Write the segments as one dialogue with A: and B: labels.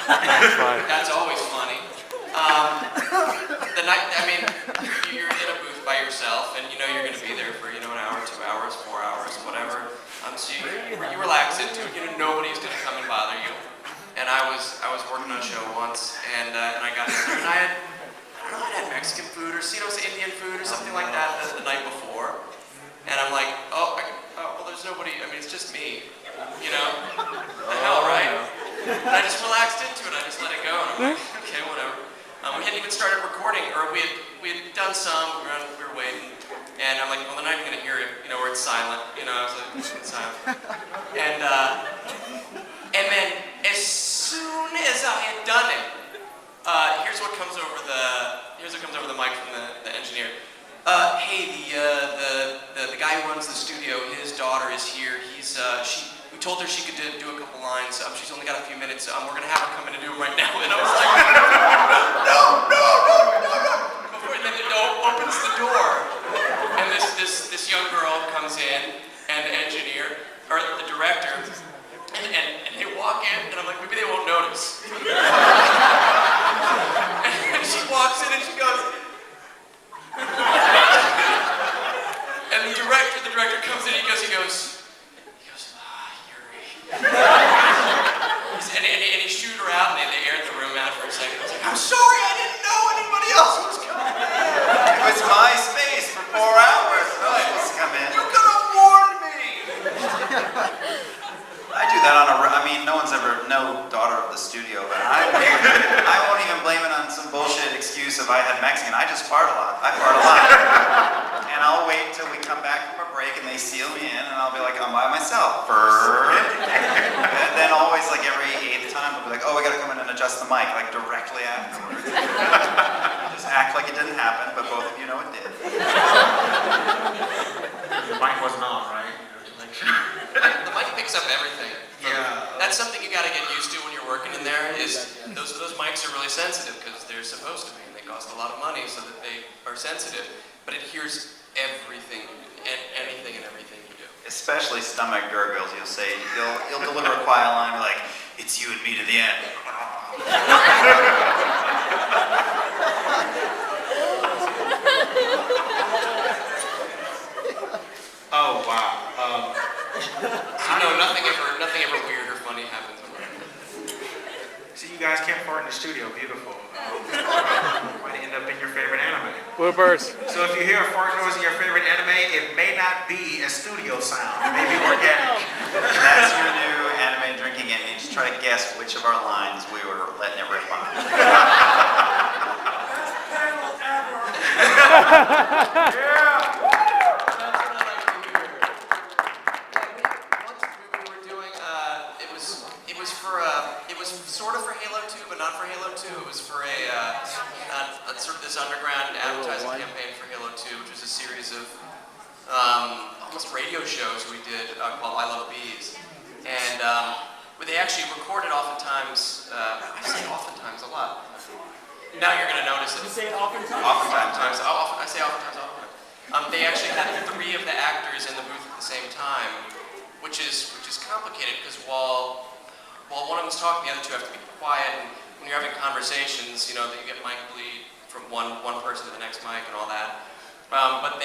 A: That's always funny. The night, I mean, you're in a booth by yourself, and you know you're going to be there for an hour, 2 hours, 4 hours, whatever. So you relax into it. Nobody's going to come and bother you. And I was working on a show once, and I got in there, and I had Mexican food or Indian food or something like that the night before. And I'm like, well, there's nobody. I mean, it's just me. The hell, right? And I just relaxed into it. I just let it go, and I'm like, okay, whatever. We hadn't even started recording, or we had done some. We were waiting, and I'm like, well, they're not even gonna hear it, where it's silent. I was like, it's silent. And then as soon as I had done it, here's what comes over the mic from the engineer. Hey, the guy who runs the studio, his daughter is here. We told her she could do a couple lines. She's only got a few minutes. We're gonna have her come in and do it right now. And I was like, no. And then it opens the door, and this young girl comes in, and the engineer or the director, and they walk in, and I'm like, maybe they won't notice. And she walks in and she goes. And the director comes in, he goes, Yuri. And he shooed her out, and they aired the room out for a second. I was like, I'm sorry, I didn't know anybody else was coming in.
B: It was my space for 4 hours. No one was to come in.
A: You could have warned me.
B: I do that no daughter of the studio, but I won't even blame it on some bullshit excuse of I had Mexican. I just fart a lot. I fart a lot. And I'll wait till we come back from a break and they seal me in, and I'll be like, I'm by myself. And then always like every 8th time, I'll be like, oh, we gotta come in and adjust the mic, like directly afterwards. Just act like it didn't happen, but both of you know it did.
C: The mic wasn't on, right?
A: The mic picks up everything.
B: Yeah.
A: That's something you gotta get used to when you're working in there, is those mics are really sensitive because they're supposed to be, and they cost a lot of money so that they are sensitive, but it hears everything and anything and everything you do.
B: Especially stomach gurgles, you'll deliver a quiet line and be like, it's you and me to the end.
C: Oh wow.
A: Nothing ever weird or funny happens.
C: See, you guys can't fart in the studio. Beautiful. Might end up in your favorite anime.
D: Bloopers.
C: So if you hear a fart noise in your favorite anime, it may not be a studio sound. It may be organic.
B: That's your new anime drinking image. Try to guess which of our lines we were letting it rip on.
C: Yeah.
A: It was sort of for Halo 2, but not for Halo 2. It was for a sort of this underground advertising campaign for Halo 2, which was a series of almost radio shows we did called I Love Bees. And where they actually recorded oftentimes, I say oftentimes a lot. Now you're going to notice it.
D: You say it oftentimes?
B: Oftentimes.
A: I say oftentimes. They actually had 3 of the actors in the booth at the same time, which is complicated because while one of them's talking, the other 2 have to be quiet. And when you're having conversations, that you get mic bleed from one person to the next mic and all that. But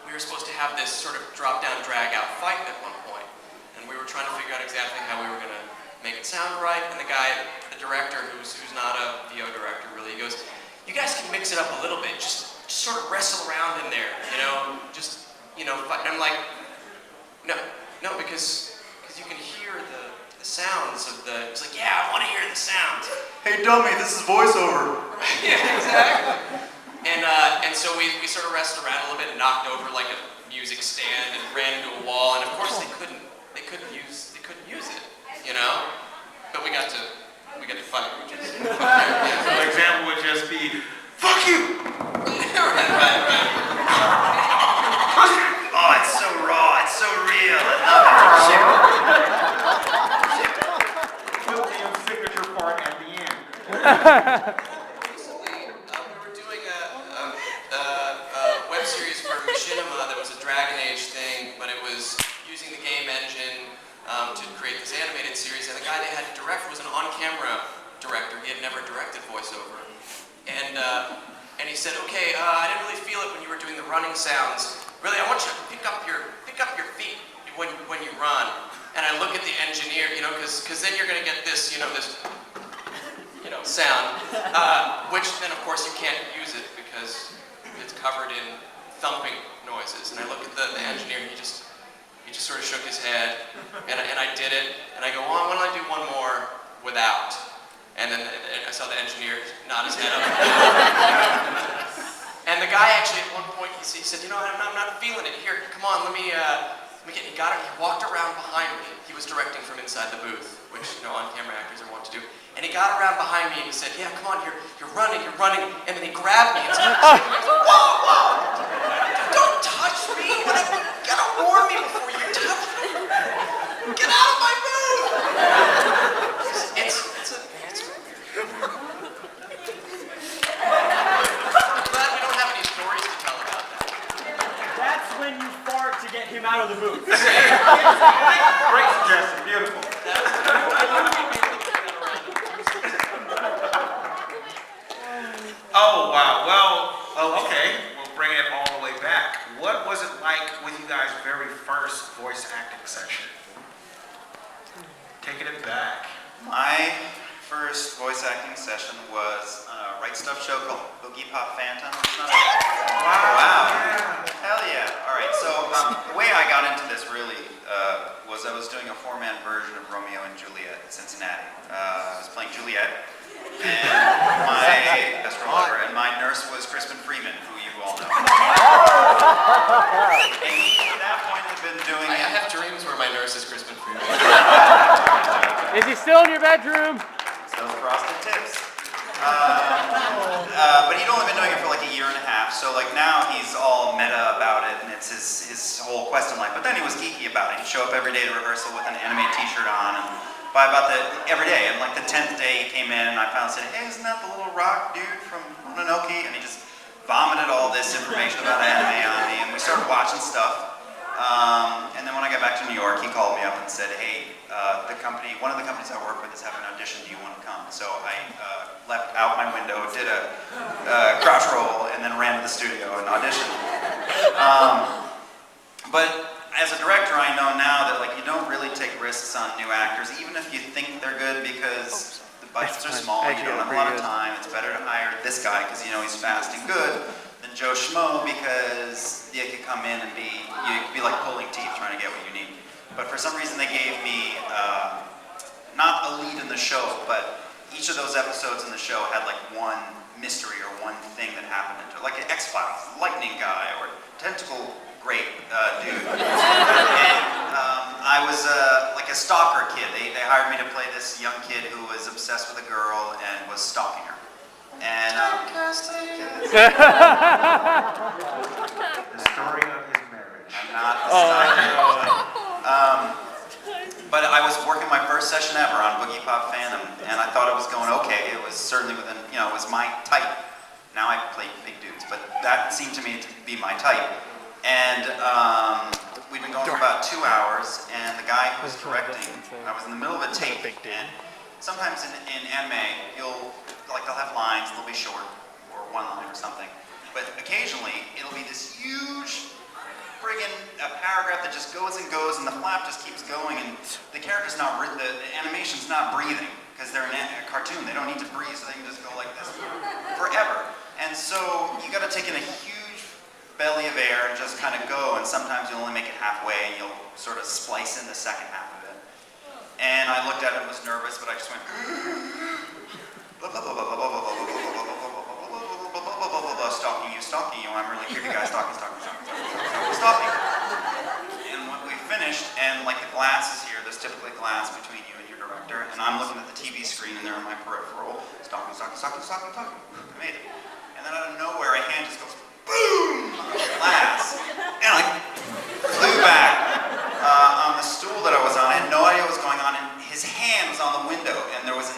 A: we were supposed to have this sort of drop-down, drag-out fight at one point, and we were trying to figure out exactly how we were going to make it sound right. And the director, who's not a VO director really, he goes, "You guys can mix it up a little bit, just sort of wrestle around in there, fight." And I'm like, no, because you can hear the sounds of the. It's like, yeah, I want to hear the sounds.
B: Hey dummy, this is voiceover.
A: Yeah, exactly. And so we sort of wrestled around a little bit and knocked over like a music stand and ran into a wall, and of course they couldn't use it, But we got to fight, which is
C: So an example would just be, fuck you!
A: right.
B: Oh, it's so raw, it's so real. I love it.
C: Built-in signature part at the end.
A: Recently, we were doing a web series for Machinima that was a Dragon Age thing, but it was using the game engine to create create this animated series, and the guy they had to direct was an on-camera director. He had never directed voiceover. And he said, okay, I didn't really feel it when you were doing the running sounds. Really, I want you to pick up your feet when you run. And I look at the engineer, because then you're going to get this, this sound, which then of course you can't use it because it's covered in thumping noises. And I look at the engineer, and he just sort of shook his head, and I did it, and I go, why don't I do one more without? And then I saw the engineer nod his head up. And the guy actually at one point, he said, I'm not feeling it. Here, come on, let me get it. He got it, he walked around behind me. He was directing from inside the booth, which, on-camera actors are wont to do. And he got around behind me and he said, yeah, come on, you're running. And then he grabbed me and said, whoa! Don't touch me! You gotta warn me before you touch me! Get out of my booth! It's I'm glad we don't have any stories to tell about that.
D: That's when you fart to get him out of the booth.
C: Great suggestion, beautiful. Oh, wow. Well, okay. We'll bring it all the way back. What was it like with you guys' very first voice acting session? Taking it back.
B: My first voice acting session was a Right Stuff show called Boogie Pop Phantom. Wow. Hell yeah. All right, so the way I got into this really was I was doing a four-man version of Romeo and Juliet in Cincinnati. I was playing Juliet, and my best role ever, and my nurse was Crispin Freeman, who you all know. And he, at that point, had been doing
A: I have dreams where my nurse is Crispin Freeman.
E: Is he still in your bedroom?
B: those frosted tips. But he'd only been doing it for like a year and a half, so like now he's all meta about it, and it's his whole quest in life. But then he was geeky about it. He'd show up every day to rehearsal with an anime t-shirt on, and by about every day, and like the 10th day he came in, and I finally said, hey, isn't that the little rock dude from Mononoke? And he just vomited all this information about anime on me, and we started watching stuff. And then when I got back to New York, he called me up and said, hey, one of the companies I work with is having an audition, do you want to come? So I left out my window, did a crouch roll, and then ran to the studio and auditioned. But as a director, I know now that like you don't really take risks on new actors, even if you think they're good, because the budgets are small, you don't have a lot of time. It's better to hire this guy because you know he's fast and good than Joe Schmo, because you could come in and you'd be like pulling teeth trying to get what you need. But for some reason they gave me not a lead in the show, but each of those episodes in the show had like one mystery or one thing that happened into it, like an X-Files, lightning guy, or tentacle great dude. And I was like a stalker kid. They hired me to play this young kid who was obsessed with a girl and was stalking her. And
C: The story of his marriage.
B: I'm not but I was working my first session ever on Boogie Pop Phantom, and I thought it was going okay. It was certainly within, it was my type. Now I play big dudes, but that seemed to me to be my type. And we'd been going for about 2 hours, and the guy who was directing, I was in the middle of a take, and sometimes in anime, they'll have lines, they'll be short, or one line or something, but occasionally, it'll be this huge friggin' paragraph that just goes and goes, and the flap just keeps going, and the character's not, the animation's not breathing, because they're in a cartoon, they don't need to breathe, so they can just go like this forever. And so, you gotta take in a huge belly of air and just kind of go, and sometimes you'll only make it halfway, and you'll sort of splice in the second half of it. And I looked at it and was nervous, but I just went, stalking you, I'm really creepy guy, stalking. And when we finished, and like the glass is here, there's typically glass between you and your director, and I'm looking at the TV screen and they're in my peripheral, stalking. I made it. And then out of nowhere, a hand just goes, boom, on the glass, and I flew back on the stool that I was on. I had no idea what was going on, and his hand was on the window, and there was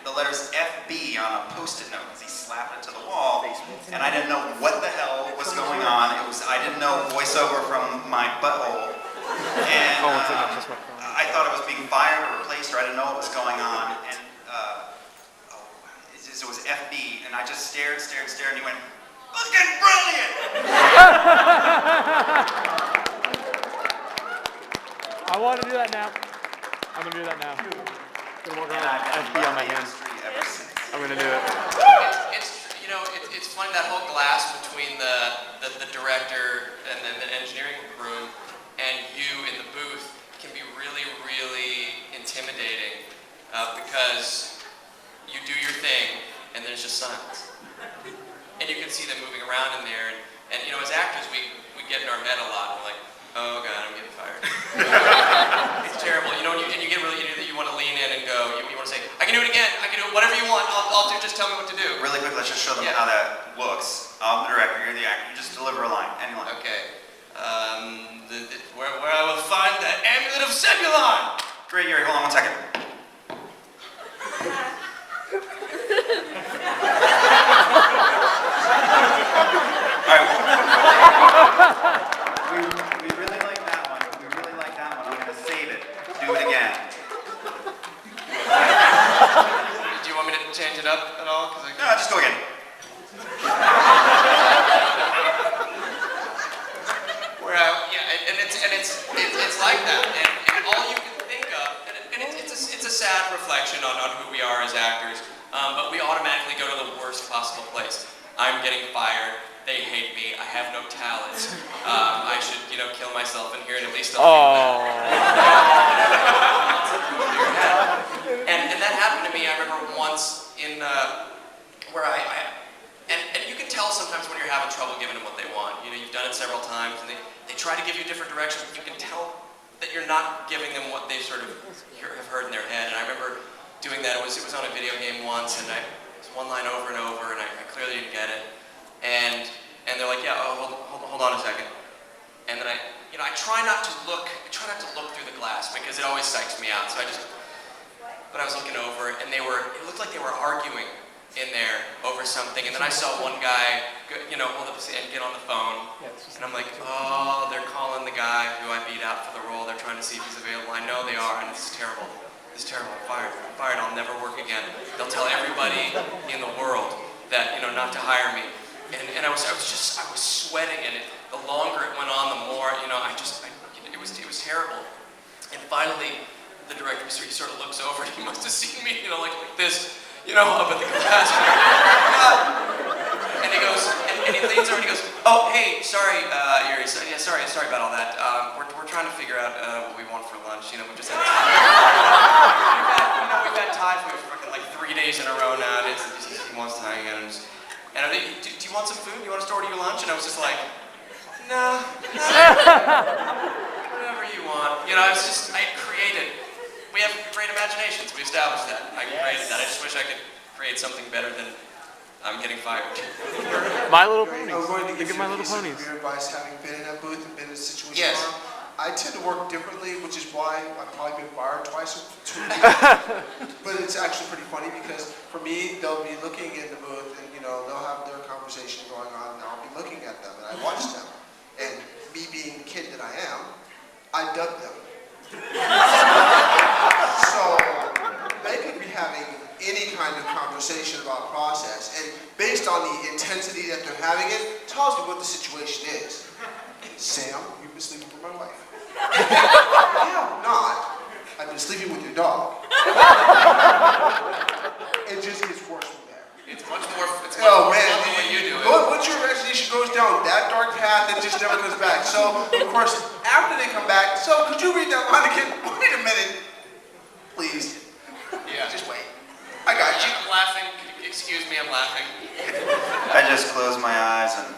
B: the letters FB on a post-it note as he slapped it to the wall, and I didn't know what the hell was going on. I didn't know voiceover from my butthole, and I thought I was being fired or replaced, or I didn't know what was going on, and it was FB, and I just stared, and he went, "Looking brilliant!"
E: I want to do that now. I'm gonna do that now. I'm gonna walk
B: And
E: around
B: I've
E: with
B: been
E: FB on
B: on
E: my
B: the
E: hand.
B: industry ever since.
E: I'm gonna do it.
A: It's funny, that whole glass between the director and then the engineering room and you in the booth can be really, really intimidating because you do your thing and there's just silence. And you can see them moving around in there, and you know, as actors, we get in our head a lot. We're like, oh God, I'm getting fired. It's terrible, you know, and you get really, you want to lean in and go, you want to say, I can do it again, I can do whatever you want, I'll do, just tell me what to do.
B: Really quick, let's just show them
A: Yeah.
B: how that looks. I'm the director, you're the actor. You just deliver a line, any line.
A: Okay, where I will find the amulet of Zebulon.
B: Great, Yuri, hold on 1 second. We really like that one. We really like that one. I'm going to save it. Do it again.
A: Do you want me to change it up at all?
B: No, just go again.
A: It's like that, and all you can think of, and it's a sad reflection on who we are as actors, but we automatically go to the worst possible place. I'm getting fired. They hate me. I have no talent. I should, kill myself in here, and at least they'll feel that. And that happened to me. I remember once in where and you can tell sometimes when you're having trouble giving them what they want. You've done it several times, and they try to give you different directions, but you can tell that you're not giving them what they sort of have heard in their head. And I remember doing that. It was on a video game once, and it was one line over and over, and I clearly didn't get it. And they're like, yeah, hold on a second. And then I try not to look through the glass because it always psychs me out. So but I was looking over, and it looked like they were arguing in there over something, and then I saw one guy, hold up his hand, get on the phone, and I'm like, oh, they're calling the guy who I beat out for the role. They're trying to see if he's available. I know they are, and this is terrible. This is terrible. I'm fired. I'll never work again. They'll tell everybody in the world that not to hire me, and I was sweating, and the longer it went on, the more it was terrible, and finally the director he sort of looks over, and he must have seen me, like this. Up at the glass. And he goes, and he leans over and he goes, oh, hey, sorry, Yuri, sorry about all that. We're trying to figure out what we want for lunch. We just had Thai. We've had Thai food for like 3 days in a row now, and he wants Thai again. And do you want some food? Do you want us to order you lunch? And I was just like, no. Whatever you want. I created. We have great imaginations. We established that. I created that. I just wish I could create something better than I'm getting fired.
E: My Little Ponies.
F: I'm going to
E: Look
F: give
E: at My
F: you a
E: Little
F: piece of
E: Ponies.
F: career advice, having been in that booth and been in a situation.
A: Yes.
F: I tend to work differently, which is why I've probably been fired twice or 2 weeks. But it's actually pretty funny because for me, they'll be looking in the booth and they'll have their conversation going on, and I'll be looking at them and I watch them. And me being the kid that I am, I dub them. So they could be having any kind of conversation about process, and based on the intensity that they're having it, tells me what the situation is. Sam, you've been sleeping with my wife. I have not. I've been sleeping with your dog. It just gets worse from there.
A: It's much more fun
F: Oh man,
A: than when you do it.
F: once your imagination goes down that dark path, it just never comes back. So, of course, after they come back, so could you read that line again? Wait a minute. Please.
A: Yeah.
F: Just wait. I got you.
A: I'm laughing. Excuse me, I'm laughing.
B: I just close my eyes and